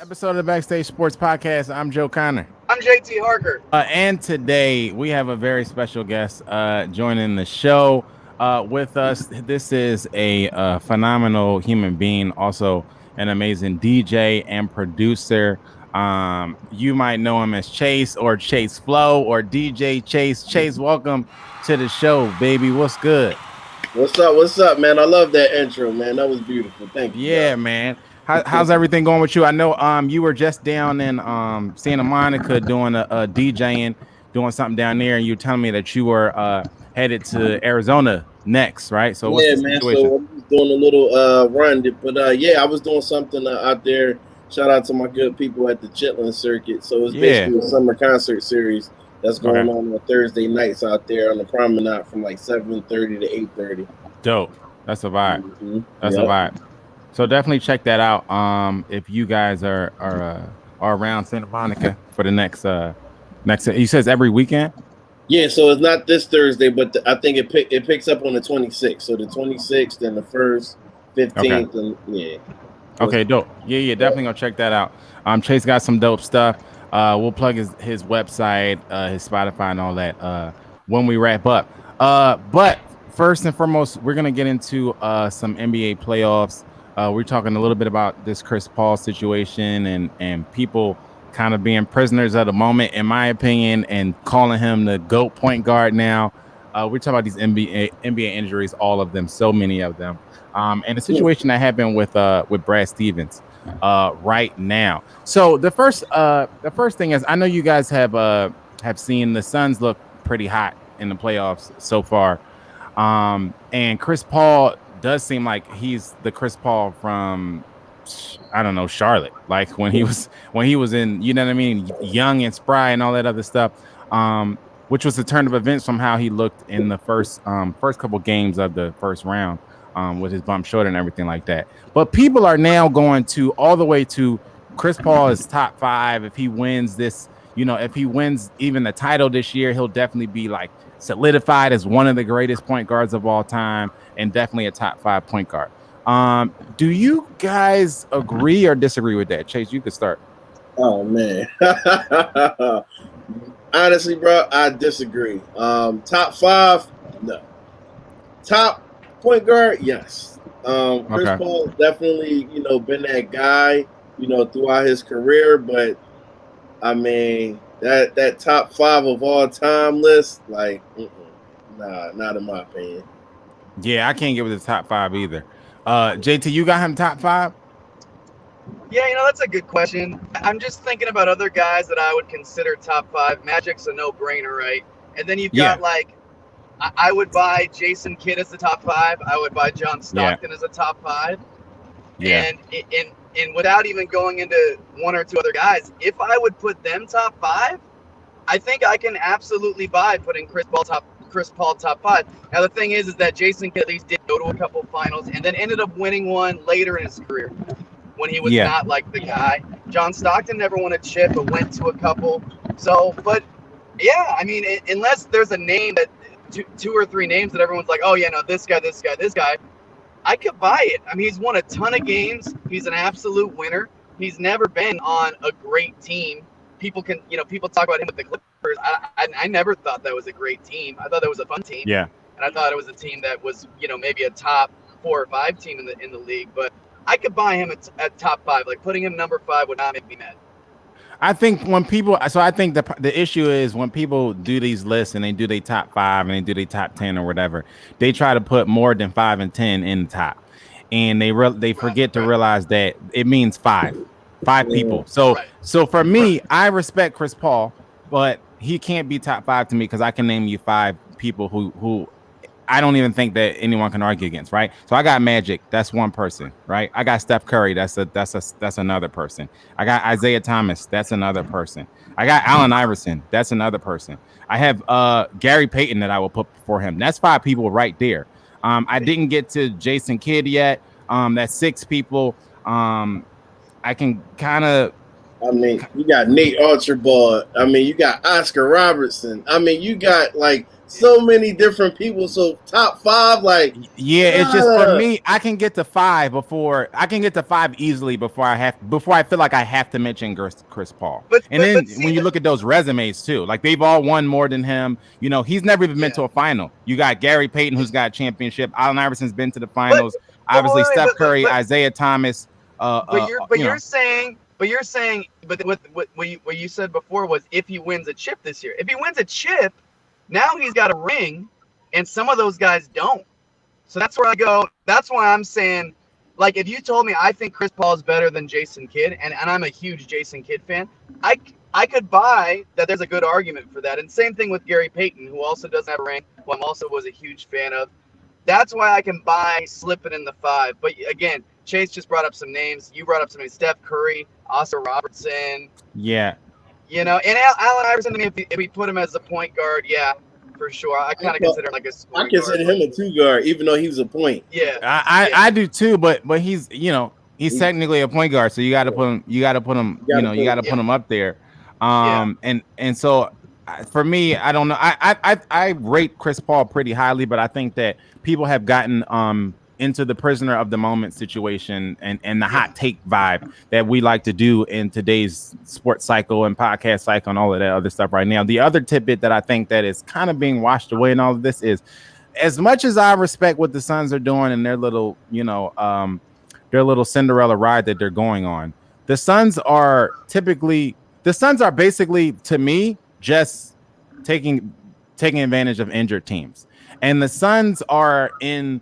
episode of the Backstage Sports Podcast. I'm Joe Connor. I'm JT Harker. And today we have a very special guest joining the show with us. This is a phenomenal human being, also an amazing DJ and producer. You might know him as Chase or Chase Flow or DJ Chase. Chase, welcome to the show, baby. What's good? What's up? What's up, man? I love that intro, man. That was beautiful. Thank you. Yeah, man. How's everything going with you? I know you were just down in Santa Monica doing a DJing, doing something down there, and you were telling me that you were headed to Arizona next, right? So what's the situation? So I'm just doing a little run, but yeah, I was doing something out there. Shout out to my good people at the Chitlin Circuit. So it's basically a summer concert series that's going on Thursday nights out there on the promenade from like 7:30 to 8:30. Dope. That's a vibe. Mm-hmm. That's a vibe. So definitely check that out. If you guys are around Santa Monica for the next. He says every weekend. Yeah, so it's not this Thursday, but I think it picks up on the 26th. So the 26th and the 1st, 15th, and yeah. Okay, dope. Yeah, definitely gonna check that out. Chase got some dope stuff. We'll plug his website, his Spotify, and all that when we wrap up. But first and foremost, we're gonna get into some NBA playoffs. We're talking a little bit about this Chris Paul situation and people kind of being prisoners of the moment, in my opinion, and calling him the GOAT point guard now. We're talking about these NBA injuries, all of them, so many of them, and the situation that happened with Brad Stevens right now. So the first thing is, I know you guys have seen the Suns look pretty hot in the playoffs so far, and Chris Paul does seem like he's the Chris Paul from, I don't know, Charlotte, like when he was in, you know what I mean, young and spry and all that other stuff, which was a turn of events from how he looked in the first couple games of the first round, with his bump shoulder and everything like that. But people are now going to all the way to Chris Paul is top 5. If he wins this, if he wins even the title this year, he'll definitely be like solidified as one of the greatest point guards of all time, and definitely a top 5 point guard. Do you guys agree or disagree with that? Chase, you could start. Oh man. Honestly, bro, I disagree. Top 5, no. Top point guard, yes. Chris Paul definitely, been that guy, throughout his career, but I mean that top 5 of all time list, like, nah, not in my opinion. Yeah, I can't get with the top 5 either. JT, you got him top 5? Yeah, that's a good question. I'm just thinking about other guys that I would consider top 5. Magic's a no-brainer, right? And then you've got I would buy Jason Kidd as the top 5. I would buy John Stockton as a top 5. Yeah. And without even going into one or two other guys, if I would put them top 5, I think I can absolutely buy putting Chris Paul top 5. Now the thing is that Jason Kidd at least did go to a couple finals and then ended up winning one later in his career when he was not like the guy. John Stockton never won a chip but went to a couple. So, but yeah, I mean, unless there's a name that two or three names that everyone's like, oh yeah, no, this guy, I could buy it. I mean, he's won a ton of games. He's an absolute winner. He's never been on a great team. People talk about him with the Clippers. I never thought that was a great team. I thought that was a fun team. Yeah. And I thought it was a team that was, maybe a top 4 or 5 team in the league. But I could buy him at top 5. Like putting him number 5 would not make me mad. I think the issue is when people do these lists and they do their top 5 and they do their top 10 or whatever, they try to put more than 5 and 10 in the top, and they forget to realize that it means 5 people. So for me, I respect Chris Paul, but he can't be top 5 to me because I can name you 5 people who I don't even think that anyone can argue against, right? So I got Magic, that's one person, right? I got Steph Curry, that's another person. I got Isaiah Thomas, that's another person. I got Allen Iverson, that's another person. I have Gary Payton that I will put before him. That's 5 people right there. I didn't get to Jason Kidd yet. That's 6 people. I can kind of. I mean, you got Nate Archibald. I mean, you got Oscar Robertson. I mean, you got like so many different people. So top 5, like, it's just for me. I can get to 5 easily before I feel like I have to mention Chris Paul. But when you look at those resumes too, like they've all won more than him. He's never even been to a final. You got Gary Payton, who's got a championship. Allen Iverson's been to the finals. Obviously, Steph Curry, Isaiah Thomas. But you're saying what you said before was if he wins a chip this year. If he wins a chip, now he's got a ring, and some of those guys don't. So that's where I go. That's why I'm saying, like, if you told me I think Chris Paul is better than Jason Kidd, and I'm a huge Jason Kidd fan, I could buy that there's a good argument for that. And same thing with Gary Payton, who also doesn't have a ring, who I'm also was a huge fan of. That's why I can buy slipping in the 5. But again, Chase just brought up some names. You brought up some names. Steph Curry, Oscar Robertson. Yeah. And Allen Iverson, if we put him as a point guard, yeah, for sure. I kind of consider him like a scoring guard. I consider him a 2 guard, even though he was a point. Yeah. I do too, but he's he's technically a point guard, so you got to put him up there. And so for me, I don't know. I rate Chris Paul pretty highly, but I think that people have gotten into the prisoner of the moment situation and the hot take vibe that we like to do in today's sports cycle and podcast cycle and all of that other stuff right now. The other tidbit that I think that is kind of being washed away in all of this is, as much as I respect what the Suns are doing and their little, their little Cinderella ride that they're going on, the Suns are basically, to me, just taking advantage of injured teams. And the Suns are in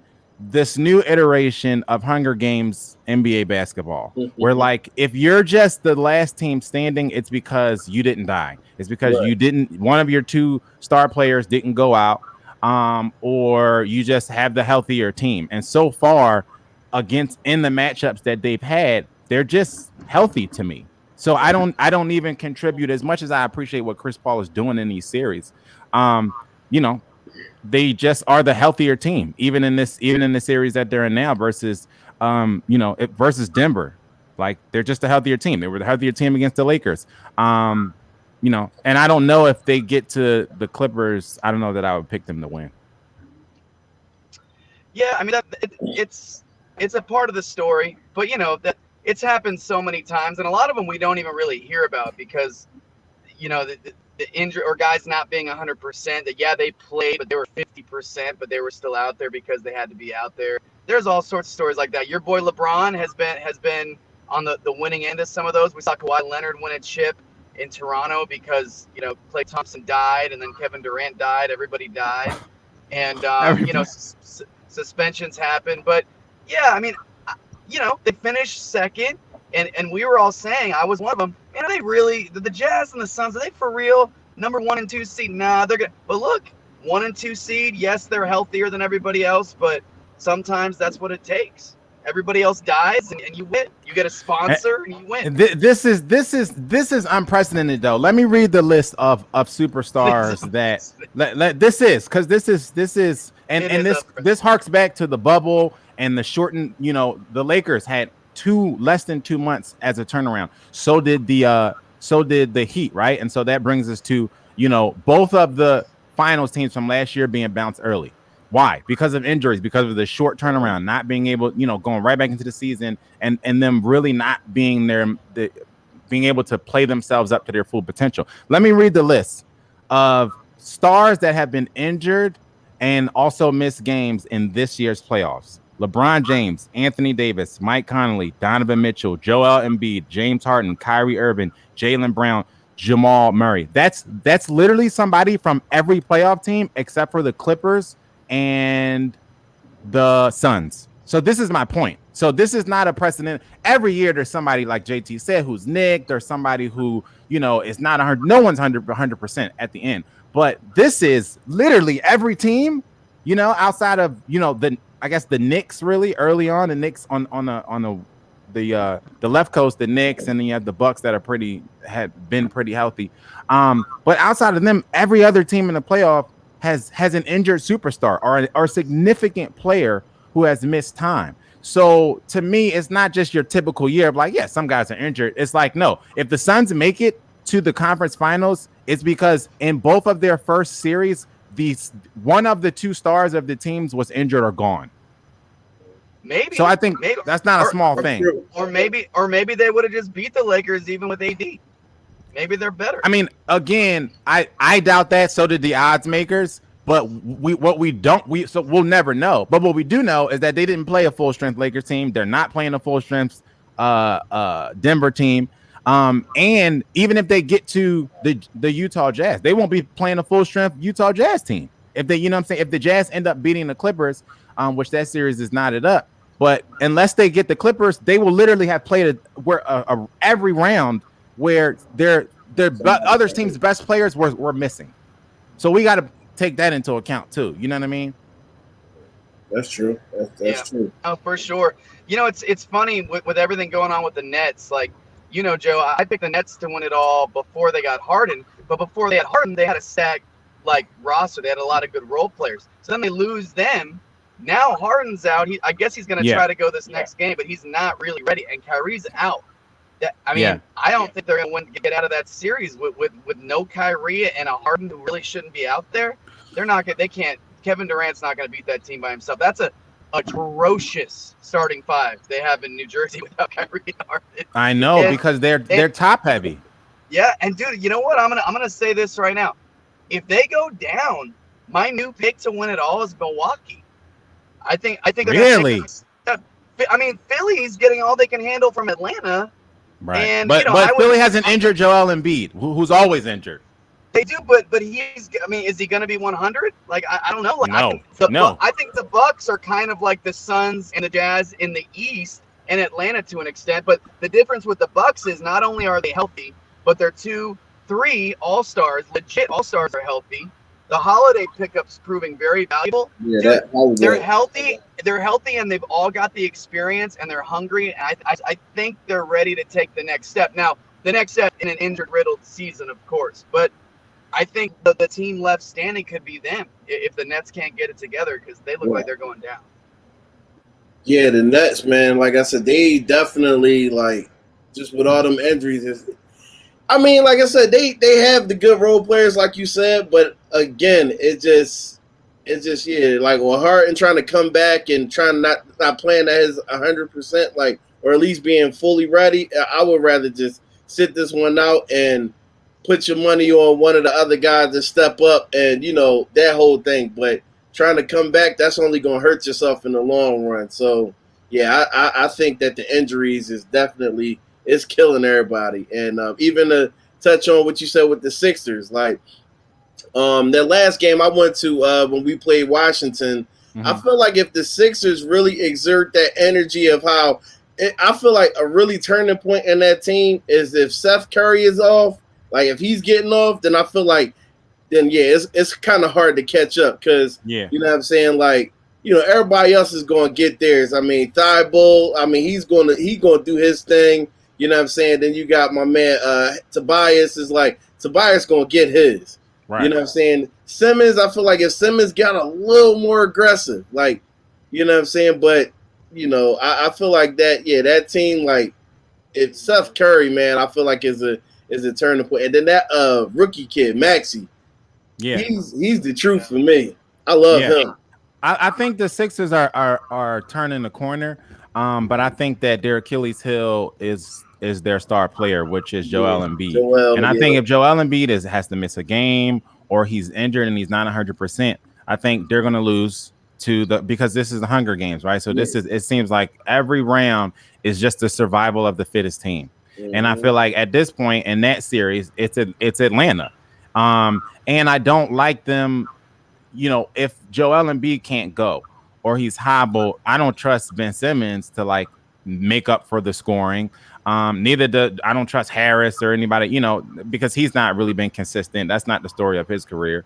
this new iteration of Hunger Games NBA basketball, where, like, if you're just the last team standing, it's because you didn't die. It's because one of your 2 star players didn't go out, or you just have the healthier team. And so far, in the matchups that they've had, they're just healthy to me. So I don't even contribute as much as I appreciate what Chris Paul is doing in these series. They just are the healthier team, even in the series that they're in now versus versus Denver. Like, they're just a healthier team. They were the healthier team against the Lakers. And I don't know if they get to the Clippers. I don't know that I would pick them to win. Yeah, I mean, it's a part of the story, but that it's happened so many times, and a lot of them we don't even really hear about because the injury or guys not being 100%, that they played, but they were 50%, but they were still out there because they had to be out there. There's all sorts of stories like that. Your boy LeBron has been on the winning end of some of those. We saw Kawhi Leonard win a chip in Toronto because Klay Thompson died, and then Kevin Durant died. Everybody died, and suspensions happen. But yeah, I mean, they finished second, and we were all saying, I was one of them, man, are they really, the Jazz and the Suns, are they for real number 1 and 2 seed? Nah, they're good. But look, 1 and 2 seed, yes, they're healthier than everybody else, but sometimes that's what it takes. Everybody else dies, and you win. You get a sponsor, and you win. This is unprecedented, though. Let me read the list of superstars this harks back to the bubble and the shortened. The Lakers had less than 2 months as a turnaround. So did the Heat, right? And so that brings us to both of the finals teams from last year being bounced early. Why? Because of injuries, because of the short turnaround, not being able, going right back into the season, and them really not being being able to play themselves up to their full potential. Let me read the list of stars that have been injured and also missed games in this year's playoffs. LeBron James, Anthony Davis, Mike Conley, Donovan Mitchell, Joel Embiid, James Harden, Kyrie Irving, Jaylen Brown, Jamal Murray. That's literally somebody from every playoff team except for the Clippers and the Suns. So this is my point. So this is not a precedent. Every year there's somebody, like JT said, who's nicked, or somebody who, is not 100. No one's 100% at the end. But this is literally every team, outside of, the Knicks really early on, the Knicks on the left coast, the Knicks, and then you have the Bucks that had been pretty healthy. But outside of them, every other team in the playoff has an injured superstar or a significant player who has missed time. So to me, it's not just your typical year of like, yeah, some guys are injured. It's like, no, if the Suns make it to the conference finals, it's because in both of their first series, these one of the two stars of the teams was injured or gone. Maybe. So I think that's not a small thing. Or maybe they would have just beat the Lakers even with AD. Maybe they're better. I mean, again, I doubt that. So did the odds makers. But we'll never know. But what we do know is that they didn't play a full strength Lakers team. They're not playing a full strength Denver team. And even if they get to the Utah Jazz, they won't be playing a full strength Utah Jazz team. If they, what I'm saying, if the Jazz end up beating the Clippers, which that series is knotted up, but unless they get the Clippers, they will literally have played every round where their other team's best players were missing. So we got to take that into account too. You know what I mean? That's true. That's true. Oh, for sure. It's funny with everything going on with the Nets. Like, Joe, I picked the Nets to win it all before they got Harden. But before they had Harden, they had a stacked roster. They had a lot of good role players. So then they lose them. Now Harden's out. I guess he's going to try to go this next game, but he's not really ready. And Kyrie's out. I don't think they're going to get out of that series with no Kyrie and a Harden who really shouldn't be out there. They're not going. They can't. Kevin Durant's not going to beat that team by himself. That's a atrocious starting five they have in New Jersey without Kyrie and Harden. I know, because they're top heavy. Yeah, and dude, you know what? I'm gonna say this right now. If they go down, my new pick to win it all is Milwaukee. I think really. I mean, Philly's getting all they can handle from Atlanta. Right. And, but Philly has an injured Joel Embiid, who's always injured. They do, but is he going to be 100? Like, I don't know. Like, no. I think the Bucks are kind of like the Suns and the Jazz in the East and Atlanta to an extent. But the difference with the Bucks is not only are they healthy, but they're 2-3 all-stars, legit all-stars are healthy. The holiday pickup's proving very valuable. Yeah, dude, they're healthy. They're healthy, and they've all got the experience, and they're hungry. And I think they're ready to take the next step. Now, the next step in an injured-riddled season, of course. But I think the team left standing could be them if the Nets can't get it together, because they look like they're going down. Yeah, the Nets, man, like I said, they definitely, just with all them injuries, like I said, they have the good role players, like you said, but again, it's just with Harden trying to come back and trying not playing at his 100%, or at least being fully ready. I would rather just sit this one out and put your money on one of the other guys to step up and that whole thing. But trying to come back, that's only going to hurt yourself in the long run. So yeah, I think that the injuries is definitely. It's killing everybody. And even to touch on what you said with the Sixers, that last game I went to when we played Washington, I feel like if the Sixers really exert that energy of how I feel like a really turning point in that team is if Seth Curry is off, if he's getting off, then I feel like it's kind of hard to catch up because, you know what I'm saying? Everybody else is going to get theirs. I mean, Thibault, he's going to do his thing. You know what I'm saying? Then you got my man Tobias Tobias going to get his. Right. You know what I'm saying? Simmons, I feel like if Simmons got a little more aggressive, you know what I'm saying? But, I feel like that team, if Seth Curry, man, I feel like is a turning point. And then that rookie kid, Maxey, he's the truth for me. I love him. I think the Sixers are turning the corner, but I think that their Achilles heel is their star player, which is Joel Embiid. And I think if Joel Embiid has to miss a game or he's injured and he's not 100%, I think they're going to lose because this is the Hunger Games, right? So it seems like every round is just the survival of the fittest team. And I feel like at this point in that series, it's Atlanta. And I don't like them, if Joel Embiid can't go or he's hobbled, I don't trust Ben Simmons to make up for the scoring. I don't trust Harris or anybody, because he's not really been consistent. That's not the story of his career.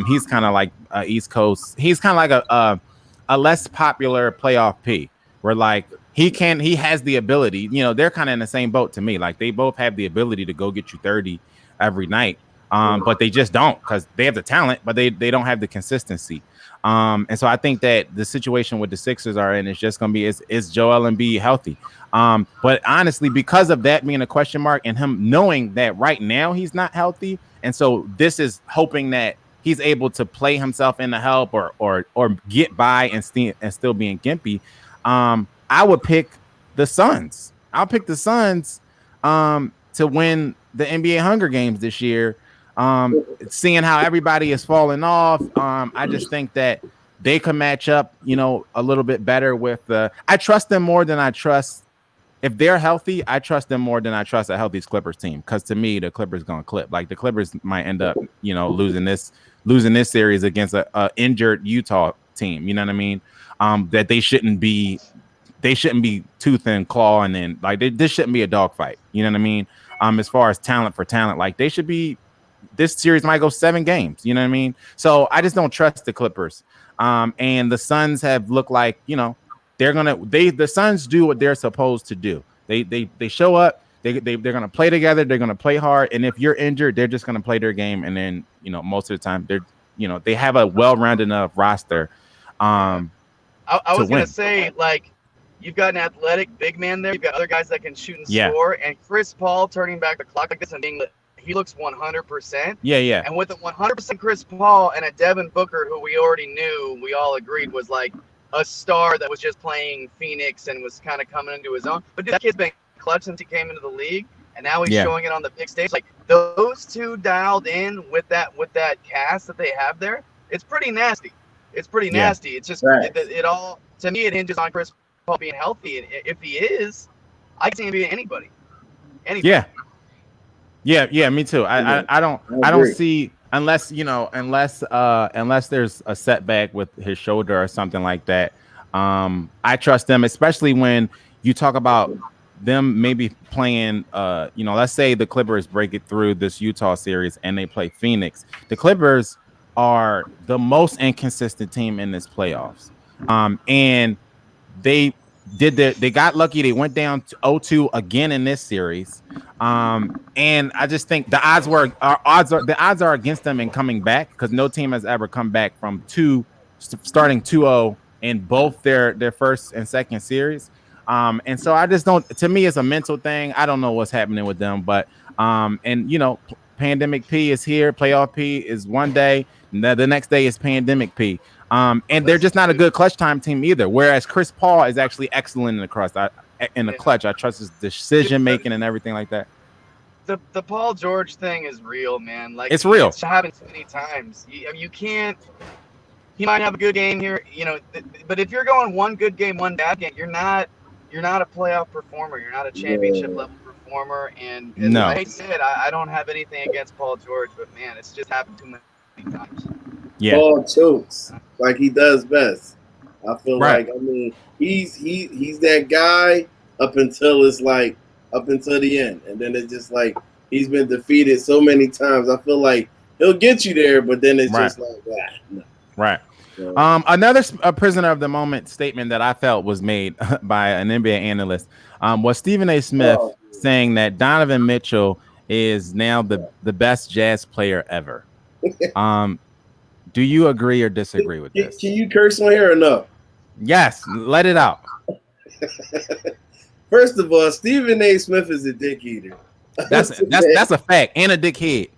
He's kind of like East Coast. He's kind of like a less popular playoff P where he has the ability, they're kind of in the same boat to me. They both have the ability to go get you 30 every night. But they just don't because they have the talent, but they don't have the consistency. And so I think that the situation with the Sixers are in is just going to be is Joel Embiid healthy? But honestly, because of that being a question mark and him knowing that right now he's not healthy, and so this is hoping that he's able to play himself into help or get by and still being gimpy, I would pick the Suns. I'll pick the Suns to win the NBA Hunger Games this year. Seeing how everybody is falling off, I just think that they can match up, a little bit better with I trust them more than I trust. If they're healthy, I trust them more than I trust a healthy Clippers team. Because to me, the Clippers gonna clip. Like the Clippers might end up, losing this series against a injured Utah team. You know what I mean? That they shouldn't be tooth and claw, and then like this shouldn't be a dogfight. You know what I mean? As far as talent for talent, like they should be. This series might go 7 games. You know what I mean? So I just don't trust the Clippers. And the Suns have looked like, the Suns do what they're supposed to do. They show up. They're gonna play together. They're gonna play hard. And if you're injured, they're just gonna play their game. And then most of the time they have a well-rounded enough roster. I was gonna say, like, you've got an athletic big man there. You've got other guys that can shoot and score. And Chris Paul turning back the clock like this and being he looks 100%. Yeah. And with a 100% Chris Paul and a Devin Booker, who we already knew, we all agreed was like a star that was just playing Phoenix and was kind of coming into his own. But dude, that kid's been clutch since he came into the league, and now he's showing it on the big stage. Like those two dialed in with that cast that they have there, it's pretty nasty. It's pretty nasty. It's just it all, to me, it hinges on Chris Paul being healthy. And if he is, I can see him being anybody. Yeah, me too. I don't see unless there's a setback with his shoulder or something like that. I trust them, especially when you talk about them maybe playing. Let's say the Clippers break it through this Utah series and they play Phoenix. The Clippers are the most inconsistent team in this playoffs, and they got lucky. They went down to 0-2 again in this series. And I just think the odds are against them in coming back, because no team has ever come back from starting 2-0 in both their first and second series. And so I just don't, to me, it's a mental thing. I don't know what's happening with them, but Pandemic P is here. Playoff P is one day. The next day is Pandemic P. And they're just not a good clutch time team either. Whereas Chris Paul is actually excellent in the clutch. I trust his decision making and everything like that. The Paul George thing is real, man. Like, it's real. It's happened so many times. You can't. He might have a good game here, but if you're going one good game, one bad game, you're not a playoff performer. You're not a championship level performer. And like I said, I don't have anything against Paul George, but man, it's just happened too many times. Yeah. Paul chokes like he does best. I feel like, I mean, he's that guy up until the end, and then it's just like he's been defeated so many times. I feel like he'll get you there, but then it's just like no. Right. So, another prisoner of the moment statement that I felt was made by an NBA analyst was Stephen A. Smith saying that Donovan Mitchell is now the best Jazz player ever. Do you agree or disagree with this? Can you curse on here or no? Yes, let it out. First of all, Stephen A. Smith is a dick eater. That's a fact, and a dickhead.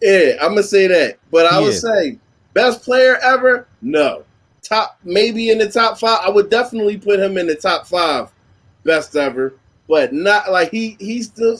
Yeah, I'm gonna say that. But I would say best player ever? No. Maybe in the top 5. I would definitely put him in the top 5 best ever. But not like he still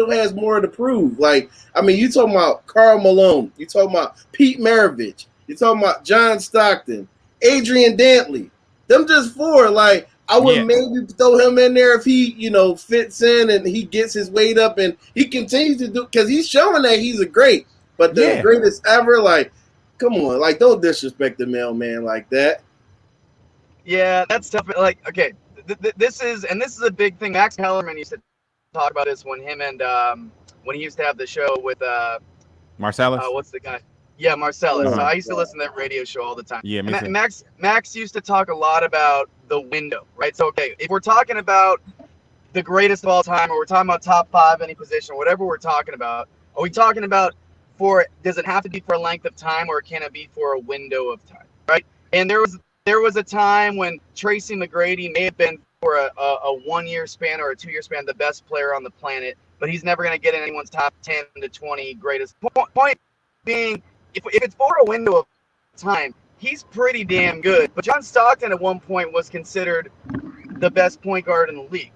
has more to prove. Like, I mean, you talking about Karl Malone, you talking about Pete Maravich, you talking about John Stockton, Adrian Dantley. Them just 4. Like, I would maybe throw him in there if he, fits in and he gets his weight up and he continues to do, because he's showing that he's a great, but the greatest ever. Like, come on, like, don't disrespect the mailman like that. Yeah, that's tough. Like, okay. This is a big thing. Max Kellerman used to talk about this when he used to have the show with Marcellus. What's the guy? Yeah, Marcellus. So I used to listen to that radio show all the time. Yeah, me too. Max used to talk a lot about the window, right? So okay, if we're talking about the greatest of all time, or we're talking about top 5 any position, whatever we're talking about, are we talking about does it have to be for a length of time, or can it be for a window of time, right? And there was a time when Tracy McGrady may have been for a 1-year span or a 2-year span the best player on the planet, but he's never going to get in anyone's top 10 to 20 greatest. Point being, if it's for a window of time, he's pretty damn good. But John Stockton at one point was considered the best point guard in the league.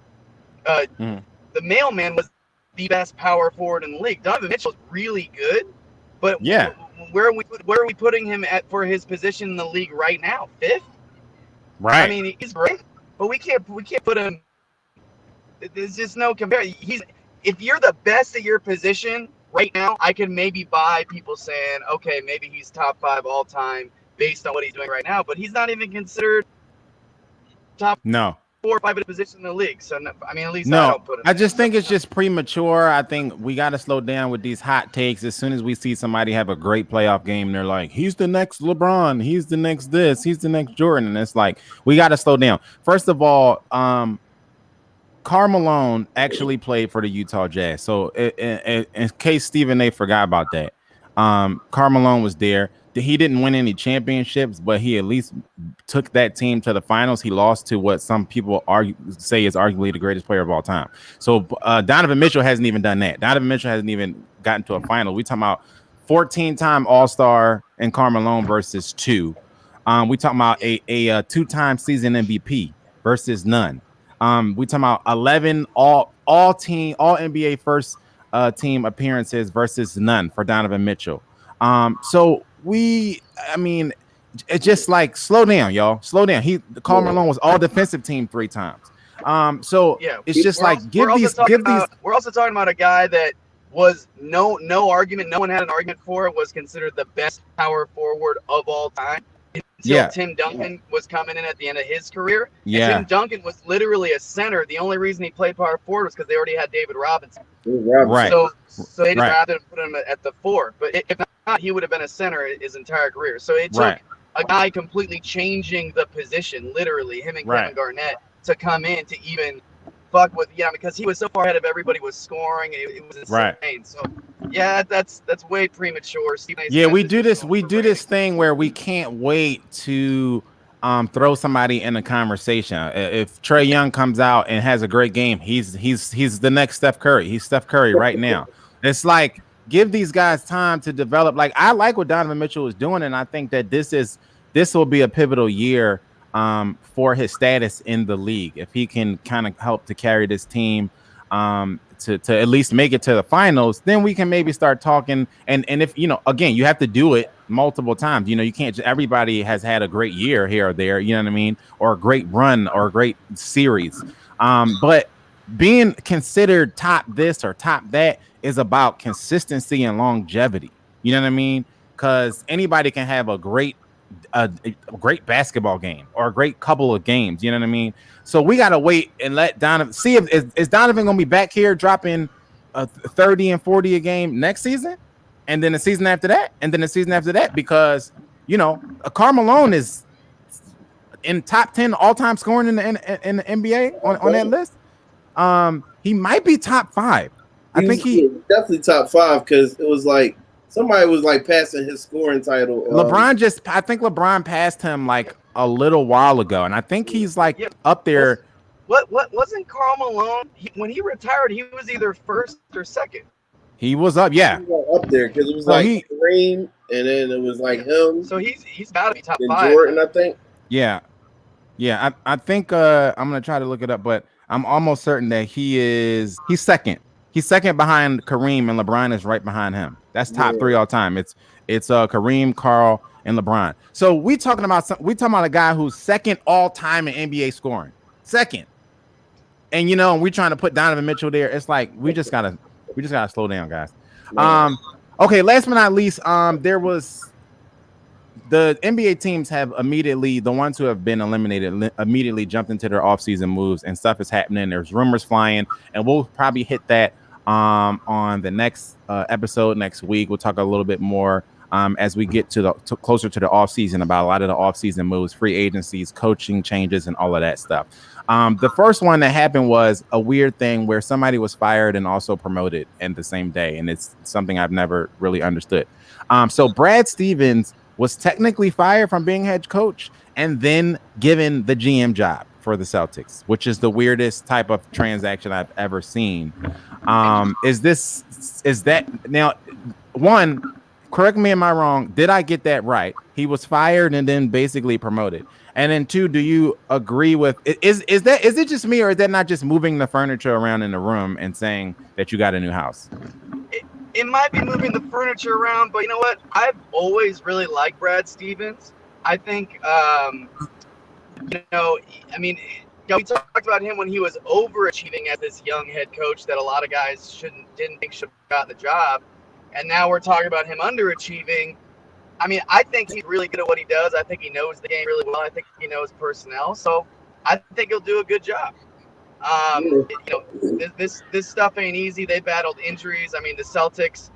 The mailman was the best power forward in the league. Donovan Mitchell's really good, but where are we putting him at for his position in the league right now? 5th? Right. I mean, he's great, but we can't put him. There's just no comparison. If you're the best at your position right now, I can maybe buy people saying, okay, maybe he's top 5 all time based on what he's doing right now, but he's not even considered top 4 or 5 at a position in the league. So I mean, at least I don't put him. I just think it's just premature. I think we got to slow down with these hot takes. As soon as we see somebody have a great playoff game, they're like, he's the next LeBron, he's the next this, he's the next Jordan, and it's like we got to slow down. First of all, Karl Malone actually played for the Utah Jazz. So in case Stephen A forgot about that, Karl Malone was there. He didn't win any championships, but he at least took that team to the finals. He lost to what some people say is arguably the greatest player of all time. So Donovan Mitchell hasn't even done that. Donovan Mitchell hasn't even gotten to a final. We talking about 14-time All-Star and Karl Malone versus 2. We talking about a 2-time season MVP versus none. We talking about 11 all NBA first team appearances versus none for Donovan Mitchell. So I mean, it's just like slow down, y'all. Slow down. Karl Malone was all defensive team 3 times. So it's just like we're also talking about a guy that was no argument. No one had an argument for it. Was considered the best power forward of all time. Until Tim Duncan was coming in at the end of his career. And Tim Duncan was literally a center. The only reason he played power forward was because they already had David Robinson. Right. So they just rather put him at the 4. But if not, he would have been a center his entire career. So it took a guy completely changing the position, literally, him and Kevin Garnett, to come in to even fuck with, because he was so far ahead of everybody was scoring. It was insane. Right. So that's way premature. We do this thing where we can't wait to throw somebody in a conversation. If Trae Young comes out and has a great game, he's the next Steph Curry. He's Steph Curry right now. It's like, give these guys time to develop. Like, I like what Donovan Mitchell is doing, and I think that this will be a pivotal year for his status in the league. If he can kind of help to carry this team to at least make it to the finals, then we can maybe start talking. And if, again, you have to do it multiple times. You can't, everybody has had a great year here or there, you know what I mean? Or a great run or a great series. But being considered top this or top that is about consistency and longevity. You know what I mean? Because anybody can have a great basketball game or a great couple of games. You know what I mean? So we got to wait and let Donovan see if is Donovan going to be back here dropping 30 and 40 a game next season, and then the season after that, and then the season after that, because Karl Malone is in top 10 all-time scoring in the NBA on that list. He might be top 5. I think he definitely top 5, because it was like somebody was like passing his scoring title. I think LeBron passed him like a little while ago, and I think he's like up there. What wasn't Karl Malone when he retired? He was either first or second. He was up, He was up there because it was Kareem, and then it was like him. So he's got to be top 5. Jordan, I think. Yeah. I think I'm gonna try to look it up, but I'm almost certain that he's second. He's second behind Kareem, and LeBron is right behind him. That's top 3 all time. It's Kareem, Karl, and LeBron. So we talking about a guy who's second all time in NBA scoring. Second. And we're trying to put Donovan Mitchell there. It's like we just gotta slow down, guys. Okay, last but not least, there was the NBA teams have immediately, the ones who have been eliminated, immediately jumped into their offseason moves, and stuff is happening. There's rumors flying, and we'll probably hit that on the next episode next week. We'll talk a little bit more as we get closer to the offseason about a lot of the offseason moves, free agencies, coaching changes, and all of that stuff. The first one that happened was a weird thing where somebody was fired and also promoted in the same day, and it's something I've never really understood. So Brad Stevens was technically fired from being head coach and then given the GM job for the Celtics, which is the weirdest type of transaction I've ever seen. Is that now, one, correct me, am I wrong? Did I get that right? He was fired and then basically promoted. And then 2, do you agree with is it just me, or is that not just moving the furniture around in the room and saying that you got a new house? It might be moving the furniture around, but you know what? I've always really liked Brad Stevens. I think, I mean, we talked about him when he was overachieving as this young head coach that a lot of guys didn't think should have got the job, and now we're talking about him underachieving. I mean, I think he's really good at what he does. I think he knows the game really well. I think he knows personnel, so I think he'll do a good job. This stuff ain't easy. They battled injuries. I mean, the Celtics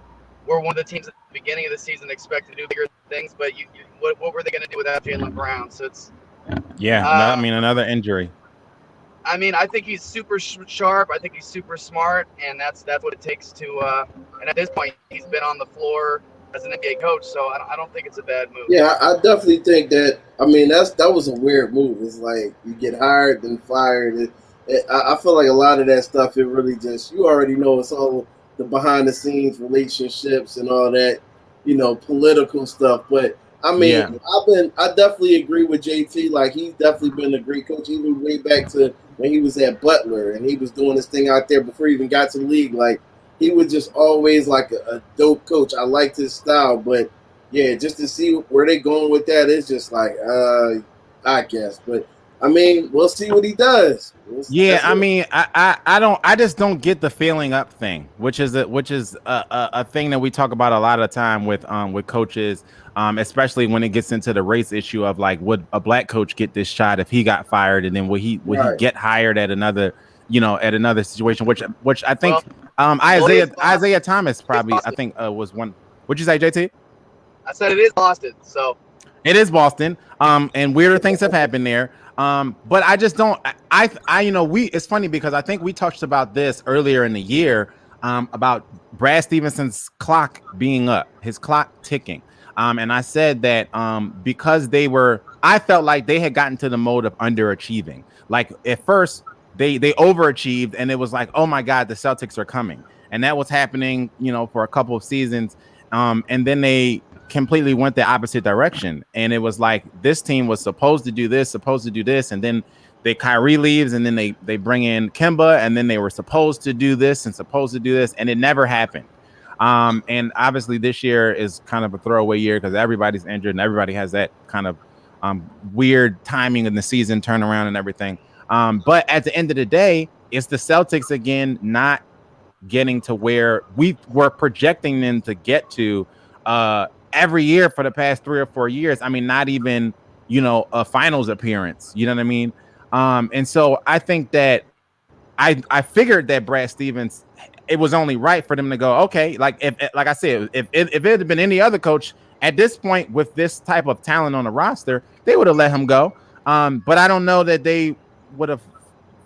were one of the teams at the beginning of the season expected to do bigger things, but what were they going to do without Jaylen Brown? So it's I mean, another injury. I mean, I think he's super sharp. I think he's super smart, and that's what it takes to. And at this point, he's been on the floor as an NBA coach, so I don't think it's a bad move. Yeah, I definitely think that. I mean, that was a weird move. It's like you get hired then fired. I feel like a lot of that stuff, it really just, you already know it's all the behind the scenes relationships and all that, political stuff. But I mean, I definitely agree with JT. Like, he's definitely been a great coach, even way back to when he was at Butler and he was doing this thing out there before he even got to the league. Like, he was just always like a dope coach. I liked his style, but yeah, just to see where they're going with that, it's just like, I guess. But I mean, we'll see what he does. I mean, I just don't get the feeling up thing, which is a thing that we talk about a lot of time with coaches, especially when it gets into the race issue of like, would a black coach get this shot if he got fired, and then would he get hired at another situation, which I think Isaiah Thomas probably was one. What'd you say, JT? I said it is Boston, so it is Boston. And weirder things have happened there. But I just don't. It's funny because I think we touched about this earlier in the year, about Brad Stevenson's clock being up, his clock ticking. And I said that because I felt like they had gotten to the mode of underachieving. Like at first they overachieved, and it was like, oh my God, the Celtics are coming, and that was happening, for a couple of seasons. And then they completely went the opposite direction, and it was like this team was supposed to do this, and then Kyrie leaves, and then they bring in Kemba, and then they were supposed to do this, and it never happened. And obviously this year is kind of a throwaway year because everybody's injured and everybody has that kind of weird timing in the season turnaround and everything. But at the end of the day, it's the Celtics again not getting to where we were projecting them to get to every year for the past 3 or 4 years. I mean, not even, a finals appearance, you know what I mean? And so I think that I figured that Brad Stevens, it was only right for them to go, okay, like like I said, if it had been any other coach at this point with this type of talent on the roster, they would have let him go. But I don't know that they would have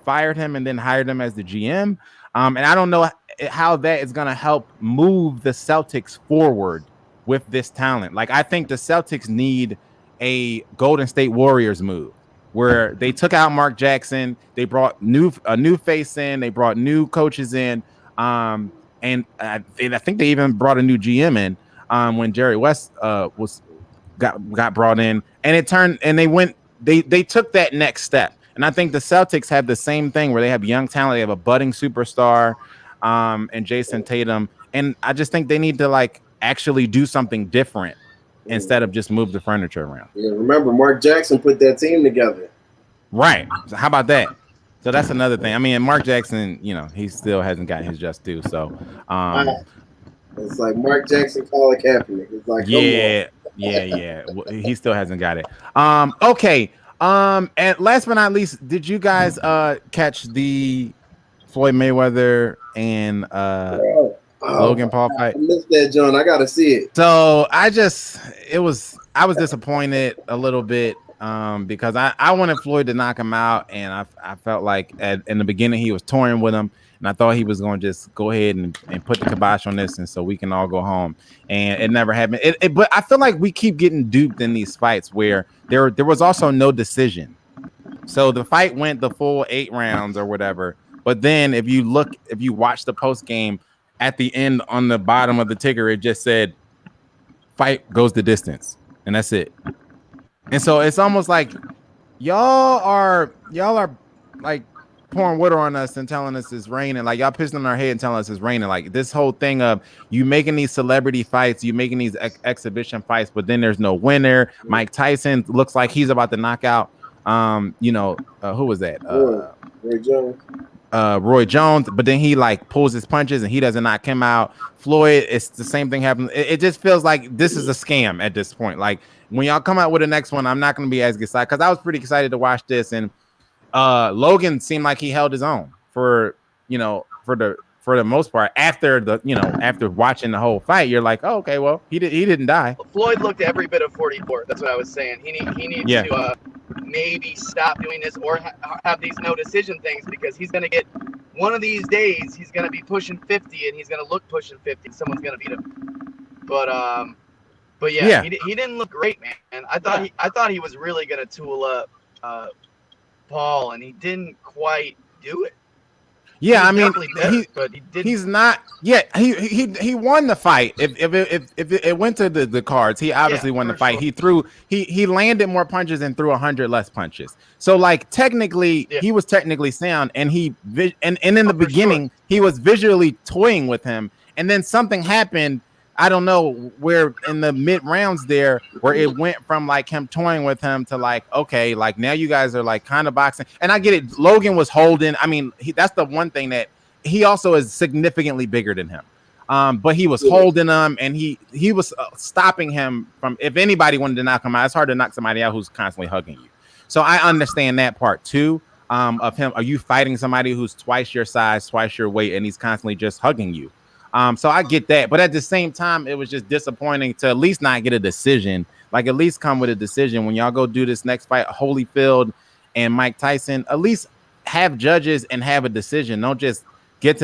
fired him and then hired him as the GM. And I don't know how that is going to help move the Celtics forward with this talent. Like, I think the Celtics need a Golden State Warriors move where they took out Mark Jackson, they brought a new face in, they brought new coaches in, and I think they even brought a new GM in when Jerry West got brought in, and it turned, and they took that next step. And I think the Celtics have the same thing where they have young talent, they have a budding superstar, and Jason Tatum, and I just think they need to like actually do something different instead of just move the furniture around. Yeah, remember Mark Jackson put that team together. Right. So how about that? So that's another thing. I mean, Mark Jackson, he still hasn't gotten his just due. So it's like Mark Jackson, Colin Kaepernick. It's like, yeah. He still hasn't got it. Okay. And last but not least, did you guys catch the Floyd Mayweather and Logan Paul fight? I missed that, John. I gotta see it. So I was disappointed a little bit because I wanted Floyd to knock him out, and I felt like in the beginning he was toying with him, and I thought he was going to just go ahead and put the kibosh on this, and so we can all go home. And it never happened. But I feel like we keep getting duped in these fights where there was also no decision. So the fight went the full 8 rounds or whatever. But then if you watch the post game, at the end on the bottom of the ticker, it just said fight goes the distance, and that's it. And so it's almost like y'all are like pouring water on us and telling us it's raining. Like y'all pissing on our head and telling us it's raining. Like this whole thing of you making these celebrity fights, you making these exhibition fights, but then there's no winner. Mike Tyson looks like he's about to knock out. Who was that? Roy Jones. Roy Jones, but then he like pulls his punches and he doesn't knock him out. Floyd, it's the same thing happening. It just feels like this is a scam at this point. Like when y'all come out with the next one, I'm not going to be as excited because I was pretty excited to watch this, and Logan seemed like he held his own for the most part. After watching the whole fight, you're like, oh, okay, well he didn't die. Floyd looked every bit of 44. That's what I was saying. He needs to maybe stop doing this or have these no decision things, because he's going to get one of these days. He's going to be pushing 50 and he's going to look pushing 50. Someone's going to beat him. But yeah. He didn't look great, man. I thought he was really going to tool up Paul, and he didn't quite do it. Yeah, I mean, but he didn't. He's not. Yeah, he won the fight. If it went to the cards, he obviously won the fight. Sure. He landed more punches and threw 100 less punches. So like technically, he was technically sound, and in the beginning, he was visually toying with him, and then something happened. I don't know where in the mid rounds there, where it went from like him toying with him to like, okay, like now you guys are like kind of boxing. And I get it. Logan was holding. I mean, that's the one thing that he also is significantly bigger than him. But he was holding him, and he was stopping him from, if anybody wanted to knock him out, it's hard to knock somebody out who's constantly hugging you. So I understand that part too. Of him, are you fighting somebody who's twice your size, twice your weight, and he's constantly just hugging you? So I get that, but at the same time, it was just disappointing to at least not get a decision. Like at least come with a decision when y'all go do this next fight, Holyfield and Mike Tyson. At least have judges and have a decision. Don't just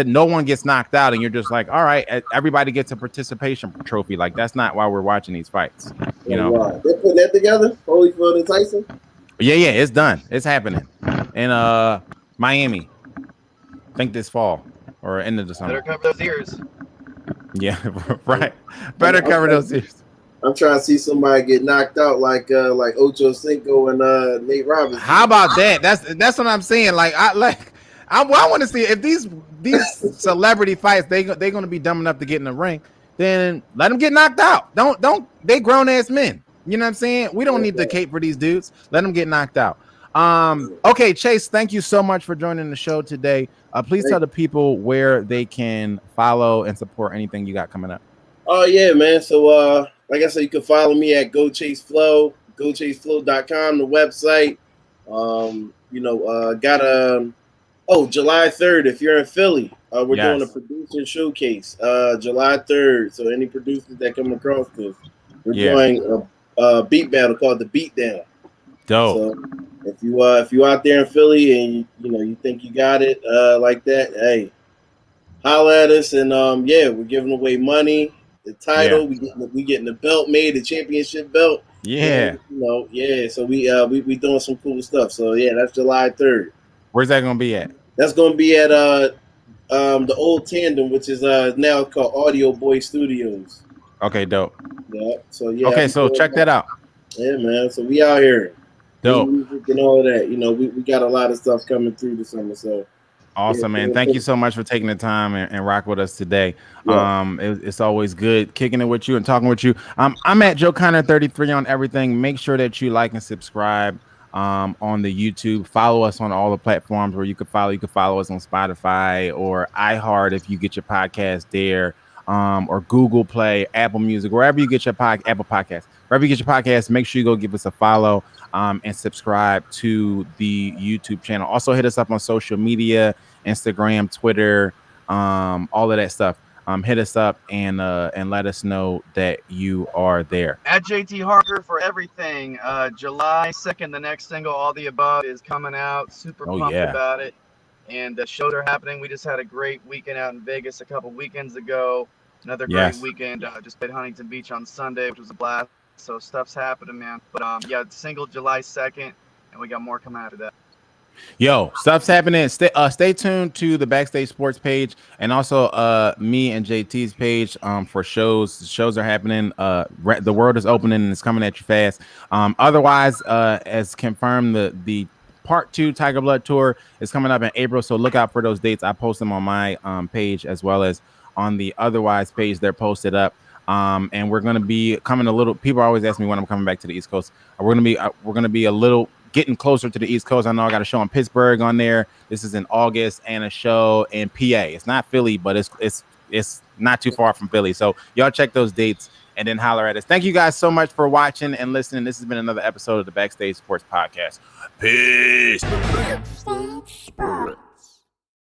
no one gets knocked out and you're just like, all right, everybody gets a participation trophy. Like that's not why we're watching these fights. You know, wow. They're putting that together, Holyfield and Tyson. Yeah, it's done. It's happening in Miami. I think this fall or end of the summer. Better cover those ears. Yeah, right. Better cover those ears. I'm trying to see somebody get knocked out like Ocho Cinco and Nate Robinson. How about that? That's what I'm saying. Like I want to see if these celebrity fights they're going to be dumb enough to get in the ring, then let them get knocked out. Don't they grown ass men? You know what I'm saying? We don't need to cape for these dudes. Let them get knocked out. Okay, Chase, thank you so much for joining the show today. Please tell the people where they can follow and support anything you got coming up. Oh yeah, man. So like I said, you can follow me at GoChaseFlow, GoChaseFlow.com, the website. July 3rd, if you're in Philly, we're doing a producer showcase, July 3rd. So any producers that come across this, we're doing a beat battle called the Beatdown. Dope. So if you out there in Philly and you think you got it like that, hey, holla at us. And we're giving away money, the title. We getting the belt made, the championship belt. Yeah. And, so we doing some cool stuff. So yeah, that's July 3rd. Where's that gonna be at? That's gonna be at the old Tandem, which is now called Audio Boy Studios. Okay, dope. Yeah. So yeah. Okay, so check that out. Yeah, man. So we out here. Dope. Music and all of that. We got a lot of stuff coming through this summer. So awesome, man. Thank you so much for taking the time and rock with us today. Yeah. It's always good kicking it with you and talking with you. I'm at Joe Connor 33 on everything. Make sure that you like and subscribe on the YouTube. Follow us on all the platforms where you could follow. You could follow us on Spotify or iHeart if you get your podcast there, or Google Play, Apple Music, wherever you get your Apple Podcasts. Wherever you get your podcast, make sure you go give us a follow and subscribe to the YouTube channel. Also hit us up on social media, Instagram, Twitter, all of that stuff. Hit us up and let us know that you are there. At JT Harker for everything. July 2nd, the next single, All the Above, is coming out. Super pumped about it. And the shows are happening. We just had a great weekend out in Vegas a couple weekends ago. Another great weekend. Just played Huntington Beach on Sunday, which was a blast. So stuff's happening, man. But single July 2nd, and we got more coming after that. Yo, stuff's happening. Stay tuned to the Backstage Sports page and also me and JT's page for shows. The shows are happening. The world is opening and it's coming at you fast. Otherwise, as confirmed, the Part 2 Tiger Blood Tour is coming up in April, so look out for those dates. I post them on my page as well as on the Otherwise page. They're posted up. And we're going to be coming a little. People always ask me when I'm coming back to the East Coast. We're going to be a little getting closer to the East Coast. I know I got a show in Pittsburgh on there. This is in August, and a show in PA. It's not Philly, but it's not too far from Philly. So y'all check those dates and then holler at us. Thank you guys so much for watching and listening. This has been another episode of the Backstage Sports Podcast. Peace.